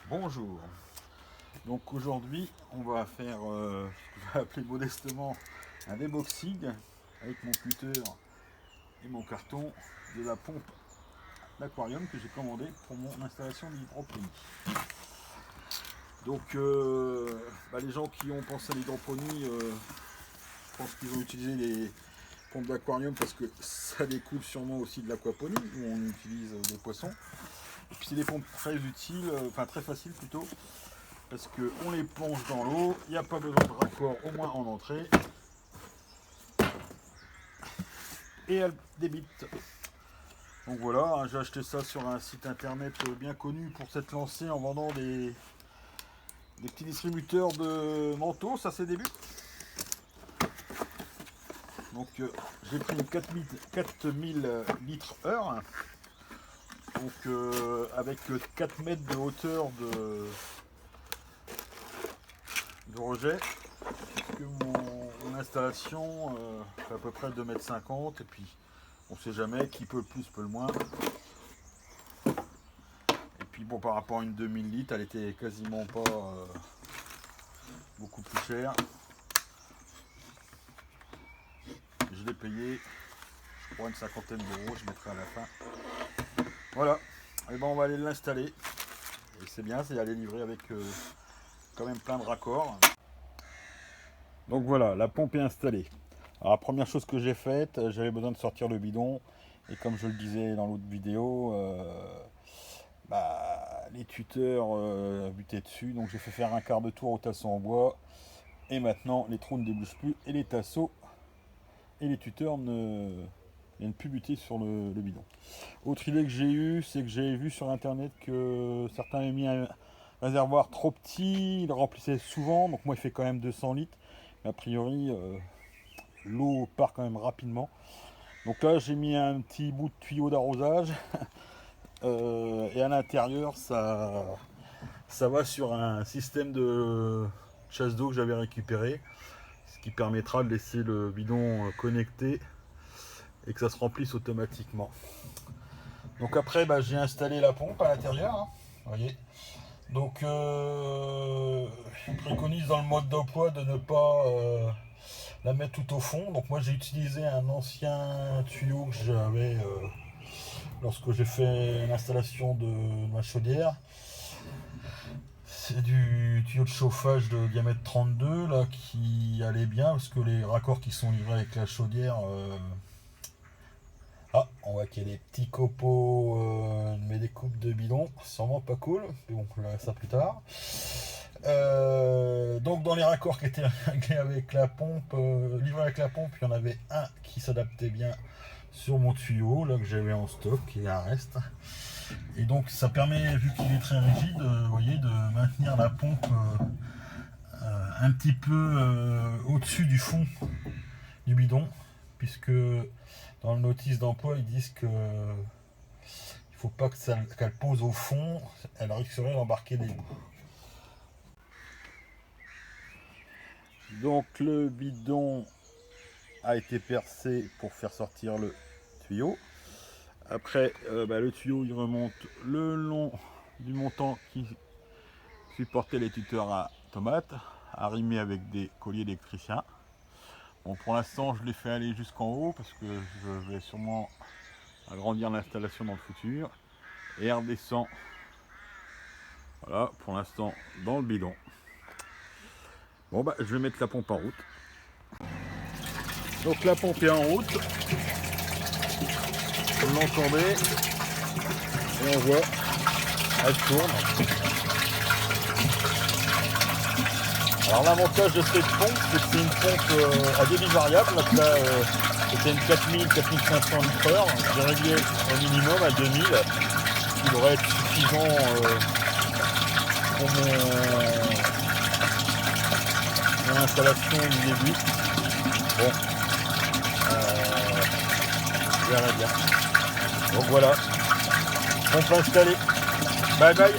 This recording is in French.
Bonjour. Donc aujourd'hui, on va faire ce qu'on va appeler modestement un déboxing avec mon cutter et mon carton de la pompe d'aquarium que j'ai commandé pour mon installation d'hydroponie. Donc les gens qui ont pensé à l'hydroponie, je pense qu'ils ont utilisé les pompes d'aquarium parce que ça découle sûrement aussi de l'aquaponie où on utilise des poissons. Et puis c'est des pompes très utiles, très faciles plutôt, parce qu'on les plonge dans l'eau, il n'y a pas besoin de raccord au moins en entrée. Et elle débite. Donc voilà, j'ai acheté ça sur un site internet bien connu pour s'être lancé en vendant des petits distributeurs de manteaux, ça c'est début. Donc j'ai pris une 4000 litres heure. Donc avec 4 mètres de hauteur de rejet, puisque mon installation fait à peu près 2,50 m, et puis on ne sait jamais, qui peut le plus peut le moins. Et puis bon, par rapport à une 2000 litres, elle était quasiment pas beaucoup plus chère. Je l'ai payé, je crois, une cinquantaine d'euros, je mettrai à la fin. Voilà, et ben on va aller l'installer. Et c'est bien, c'est aller livrer avec quand même plein de raccords. Donc voilà, la pompe est installée. Alors la première chose que j'ai faite, j'avais besoin de sortir le bidon. Et comme je le disais dans l'autre vidéo, les tuteurs butaient dessus. Donc j'ai fait faire un quart de tour au tasseau en bois. Et maintenant les trous ne débouchent plus. Et les tasseaux et les tuteurs ne viennent plus buter sur le bidon. Autre idée que j'ai eue, c'est que j'ai vu sur internet que certains avaient mis un réservoir trop petit. Il remplissait souvent. Donc moi il fait quand même 200 litres. Mais a priori l'eau part quand même rapidement. Donc là j'ai mis un petit bout de tuyau d'arrosage et à l'intérieur ça va sur un système de chasse d'eau que j'avais récupéré, ce qui permettra de laisser le bidon connecté et que ça se remplisse automatiquement. Donc après j'ai installé la pompe à l'intérieur, hein, vous voyez. Donc je préconise dans le mode d'emploi de ne pas la mettre tout au fond. Donc moi j'ai utilisé un ancien tuyau que j'avais lorsque j'ai fait l'installation de ma chaudière. C'est du tuyau de chauffage de diamètre 32 là, qui allait bien parce que les raccords qui sont livrés avec la chaudière, on voit qu'il y a des petits copeaux, mais des coupes de bidon, sûrement pas cool, mais bon, on verra ça plus tard. Donc dans les raccords qui étaient réglés avec la pompe, livrés avec la pompe, il y en avait un qui s'adaptait bien sur mon tuyau là que j'avais en stock, et un reste. Et donc ça permet, vu qu'il est très rigide, vous voyez, de maintenir la pompe un petit peu au-dessus du fond du bidon, puisque dans le notice d'emploi ils disent que il faut pas qu'elle pose au fond, elle risquerait d'embarquer des bouts. Donc le bidon a été percé pour faire sortir le tuyau. Après le tuyau il remonte le long du montant qui supportait les tuteurs à tomates, arrimé avec des colliers d'électricien. Bon, pour l'instant je l'ai fait aller jusqu'en haut parce que je vais sûrement agrandir l'installation dans le futur. Et elle redescend, voilà, pour l'instant dans le bidon. Bon je vais mettre la pompe en route. Donc la pompe est en route, comme vous l'entendez, et on voit, elle tourne. Alors l'avantage de cette pompe, c'est que c'est une pompe à débit variable. Donc là c'était une 4000-4500 litres heure, j'ai réglé au minimum à 2000, qui devrait être suffisant pour mon installation du début. Bon, je verrai bien. Donc voilà, pompe installée. Bye bye.